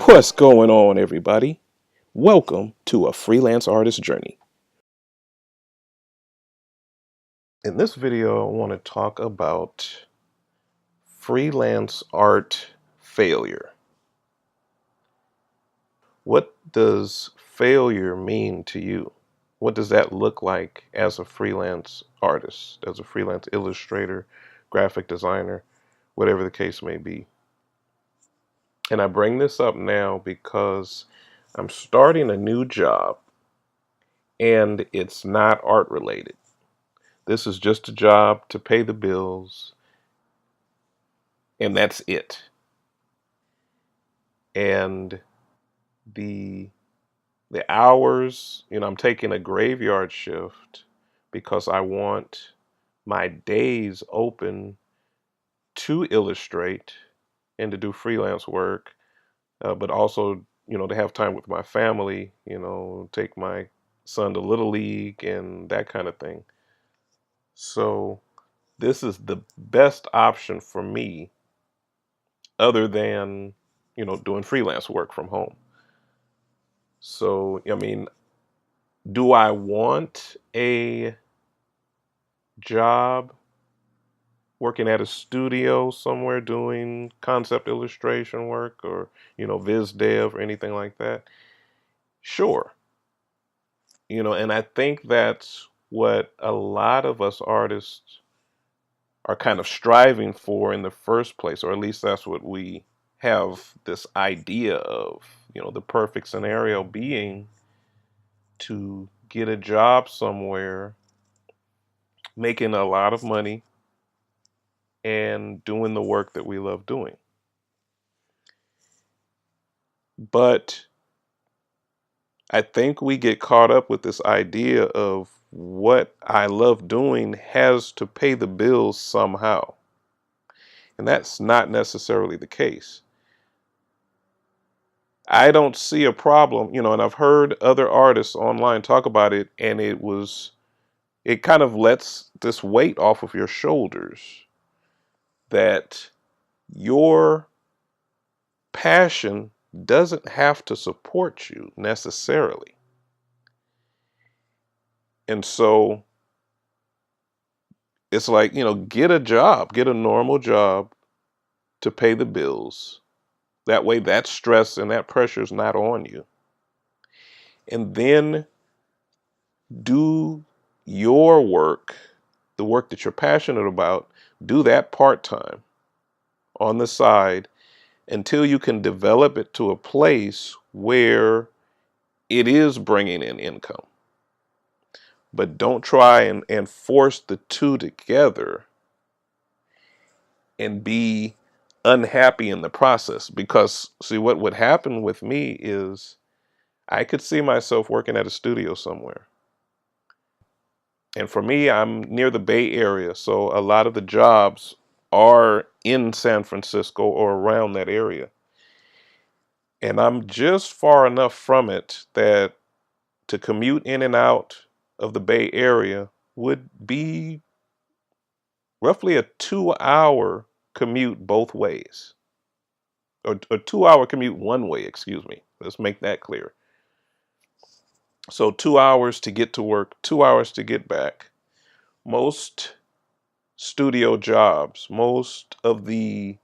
What's going on, everybody? Welcome to a freelance artist journey. In this video, I want to talk about freelance art failure. What does failure mean to you? What does that look like as a freelance artist, as a freelance illustrator, graphic designer, whatever the case may be? And I bring this up now because I'm starting a new job and it's not art related. This is just a job to pay the bills, and that's it. And the the hours, I'm taking a graveyard shift because I want my days open to illustrate and to do freelance work, but also, to have time with my family, take my son to Little League and that kind of thing. So this is the best option for me other than, doing freelance work from home. So, do I want a job working at a studio somewhere doing concept illustration work or, viz dev or anything like that? Sure. And I think that's what a lot of us artists are kind of striving for in the first place, or at least that's what we have this idea of, the perfect scenario being to get a job somewhere, making a lot of money, and doing the work that we love doing. But I think we get caught up with this idea of what I love doing has to pay the bills somehow. And that's not necessarily the case. I don't see a problem, and I've heard other artists online talk about it, and it kind of lets this weight off of your shoulders that your passion doesn't have to support you necessarily. And so it's like, get a job, get a normal job to pay the bills. That way that stress and that pressure is not on you. And then do your work, the work that you're passionate about, do that part-time on the side until you can develop it to a place where it is bringing in income. But don't try and force the two together and be unhappy in the process. Because, see, what would happen with me is I could see myself working at a studio somewhere. And for me, I'm near the Bay Area, so a lot of the jobs are in San Francisco or around that area. And I'm just far enough from it that to commute in and out of the Bay Area would be roughly a 2-hour commute both ways. Or a 2-hour commute one way, excuse me. Let's make that clear. So 2 hours to get to work, 2 hours to get back. Most studio jobs, most of the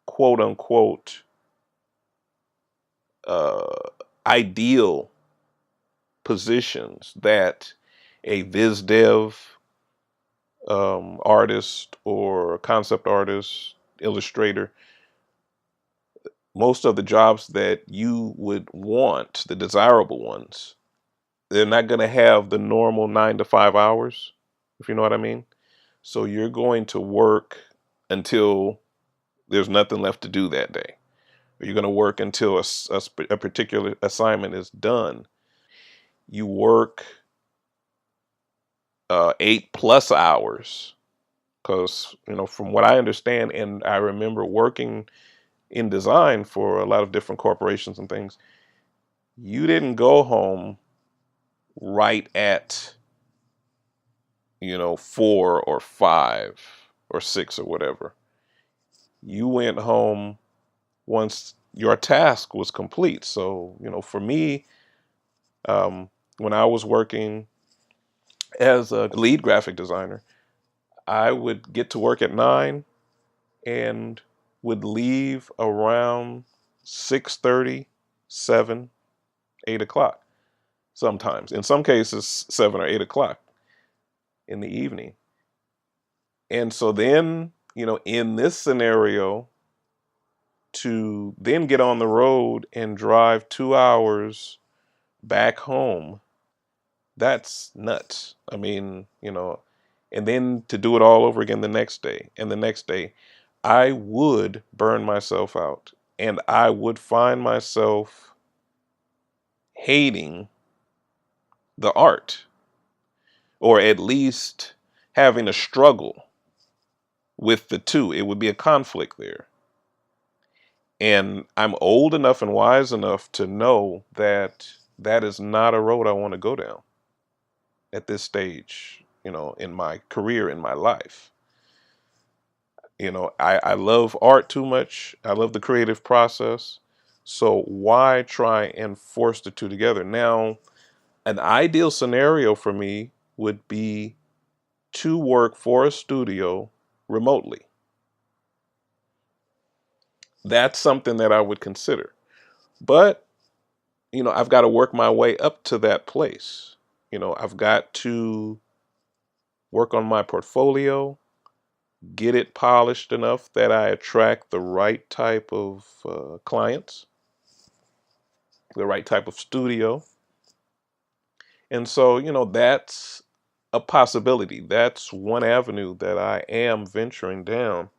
quote unquote uh, ideal positions that a viz dev artist or concept artist, illustrator, most of the jobs that you would want, the desirable ones, they're not going to have the normal 9 to 5 hours, if you know what I mean. So you're going to work until there's nothing left to do that day. Or you're going to work until a particular assignment is done. You work 8+ hours because, from what I understand, and I remember working in design for a lot of different corporations and things, you didn't go home right at, 4 or 5 or 6 or whatever. You went home once your task was complete. So, for me, um, when I was working as a lead graphic designer, I would get to work at 9 and would leave around 6:30, 7, 8 o'clock. Sometimes, in some cases, 7 or 8 o'clock in the evening. And so then, in this scenario, to then get on the road and drive 2 hours back home, that's nuts. I mean, and then to do it all over again the next day and the next day, I would burn myself out and I would find myself hating the art, or at least having a struggle with the two. It would be a conflict there. And I'm old enough and wise enough to know that that is not a road I want to go down at this stage, in my career, in my life. I love art too much. I love the creative process. So why try and force the two together? Now, an ideal scenario for me would be to work for a studio remotely. That's something that I would consider. But, I've got to work my way up to that place. I've got to work on my portfolio, get it polished enough that I attract the right type of clients, the right type of studio. And so, that's a possibility. That's one avenue that I am venturing down.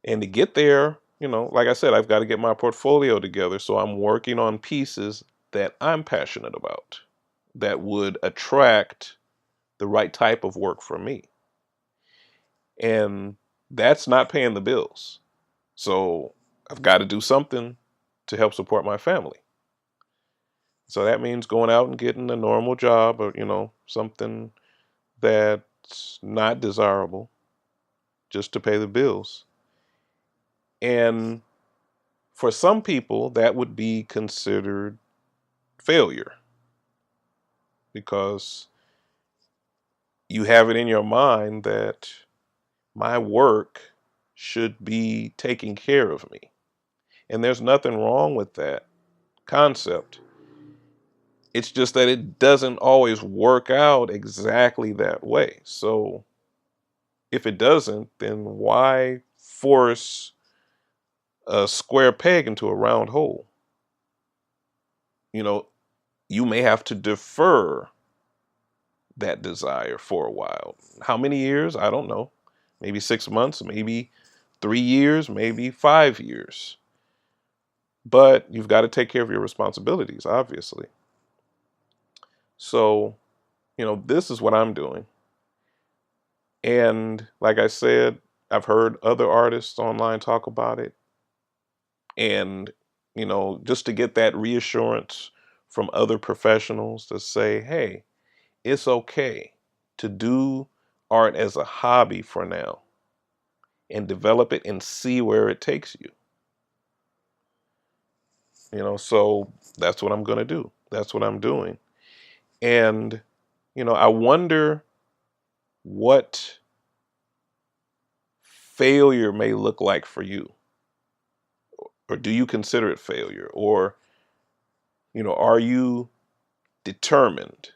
And to get there, like I said, I've got to get my portfolio together. So I'm working on pieces that I'm passionate about that would attract the right type of work for me. And that's not paying the bills. So I've got to do something to help support my family. So that means going out and getting a normal job, or, something that's not desirable just to pay the bills. And for some people, that would be considered failure because you have it in your mind that my work should be taking care of me. And there's nothing wrong with that concept. It's just that it doesn't always work out exactly that way. So if it doesn't, then why force a square peg into a round hole? You know, you may have to defer that desire for a while. How many years? I don't know. Maybe 6 months, maybe 3 years, maybe 5 years. But you've got to take care of your responsibilities, obviously. So, this is what I'm doing. And like I said, I've heard other artists online talk about it. And, just to get that reassurance from other professionals to say, hey, it's okay to do art as a hobby for now and develop it and see where it takes you. So that's what I'm going to do. That's what I'm doing. And, I wonder what failure may look like for you. Or do you consider it failure? Or, are you determined?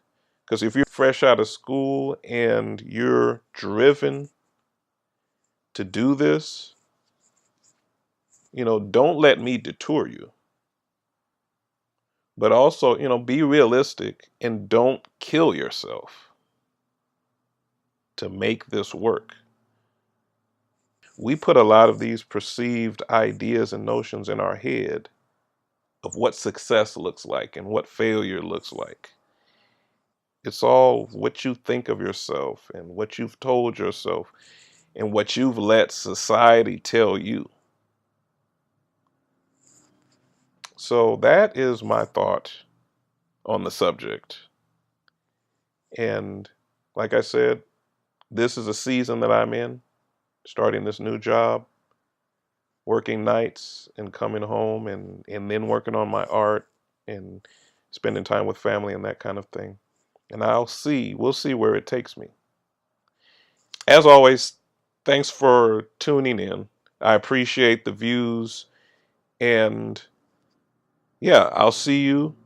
Because if you're fresh out of school and you're driven to do this, don't let me detour you. But also, be realistic and don't kill yourself to make this work. We put a lot of these perceived ideas and notions in our head of what success looks like and what failure looks like. It's all what you think of yourself and what you've told yourself and what you've let society tell you. So that is my thought on the subject. And like I said, this is a season that I'm in, starting this new job. working nights and coming home and then working on my art and spending time with family and that kind of thing. And we'll see where it takes me. As always, thanks for tuning in. I appreciate the views, and yeah, I'll see you.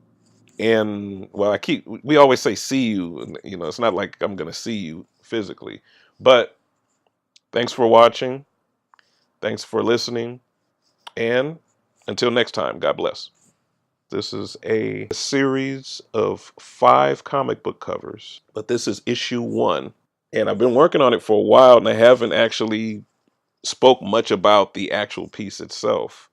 And well, we always say see you, and it's not like I'm going to see you physically, but thanks for watching. Thanks for listening. And until next time, God bless. This is a series of 5 comic book covers, but this is issue 1. And I've been working on it for a while, and I haven't actually spoke much about the actual piece itself.